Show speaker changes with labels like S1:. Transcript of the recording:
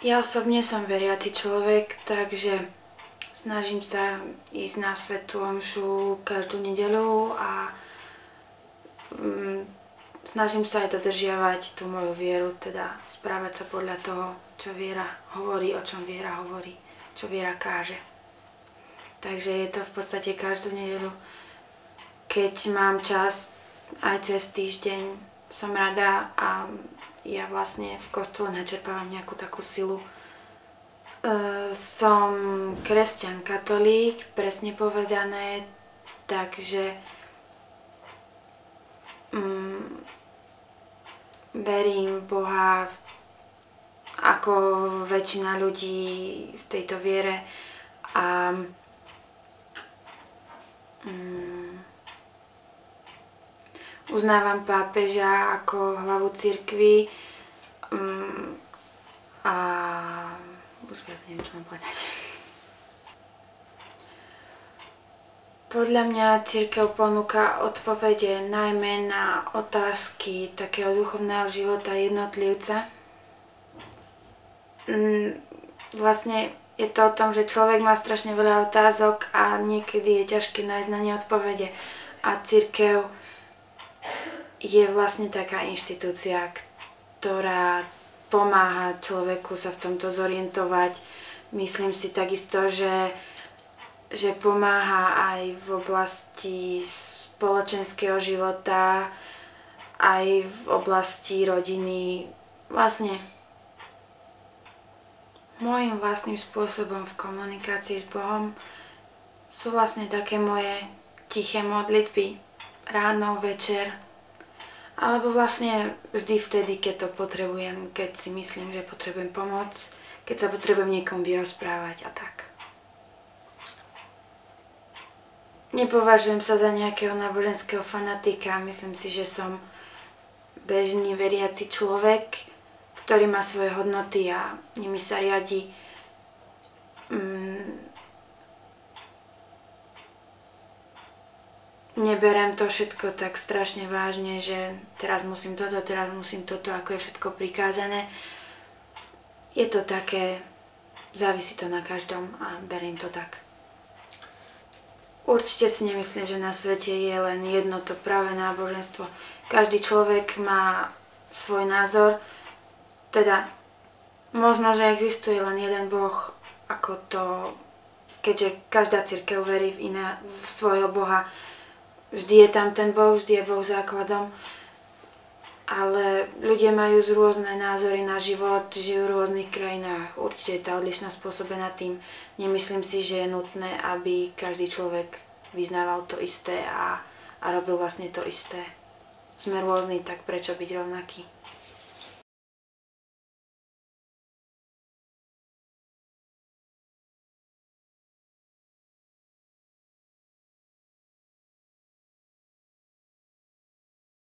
S1: Ja osobne som veriaci človek, takže snažím sa ísť na svätú omšu každú nedeľu a snažím sa aj dodržiavať tú moju vieru, teda správať sa podľa toho, čo viera hovorí, o čom viera hovorí, čo viera káže. Takže je to v podstate každú nedeľu. Keď mám čas aj cez týždeň, som rada a ja vlastne v kostole načerpávam nejakú takú silu. Som kresťan katolík, presne povedané, takže verím Boha ako väčšina ľudí v tejto viere a uznávam pápeža ako hlavu cirkvi a už viac neviem, čo mám povedať. Podľa mňa cirkev ponúka odpovede najmä na otázky takého duchovného života jednotlivca. Vlastne je to o tom, že človek má strašne veľa otázok a niekedy je ťažké nájsť na ne odpovede. A cirkev je vlastne taká inštitúcia, ktorá pomáha človeku sa v tomto zorientovať. Myslím si takisto, že pomáha aj v oblasti spoločenského života, aj v oblasti rodiny. Vlastne môjim vlastným spôsobom v komunikácii s Bohom sú vlastne také moje tiché modlitby ráno, večer, alebo vlastne vždy vtedy, keď to potrebujem, keď si myslím, že potrebujem pomoc, keď sa potrebujem niekomu vyrozprávať a tak. Nepovažujem sa za nejakého náboženského fanatika, myslím si, že som bežný veriaci človek, ktorý má svoje hodnoty a nimi sa riadi. Neberem to všetko tak strašne vážne, že teraz musím toto, ako je všetko prikázané. Je to také, závisí to na každom a beriem to tak. Určite si nemyslím, že na svete je len jedno to práve náboženstvo. Každý človek má svoj názor, teda možno, že existuje len jeden Boh, ako to, keďže každá cirkev verí v svojho Boha. Vždy je tam ten Boh, vždy je Boh základom, ale ľudia majú rôzne názory na život, žijú v rôznych krajinách. Určite je tá odlišnosť spôsobená tým. Nemyslím si, že je nutné, aby každý človek vyznával to isté a robil vlastne to isté. Sme rôzni, tak prečo byť rovnakí?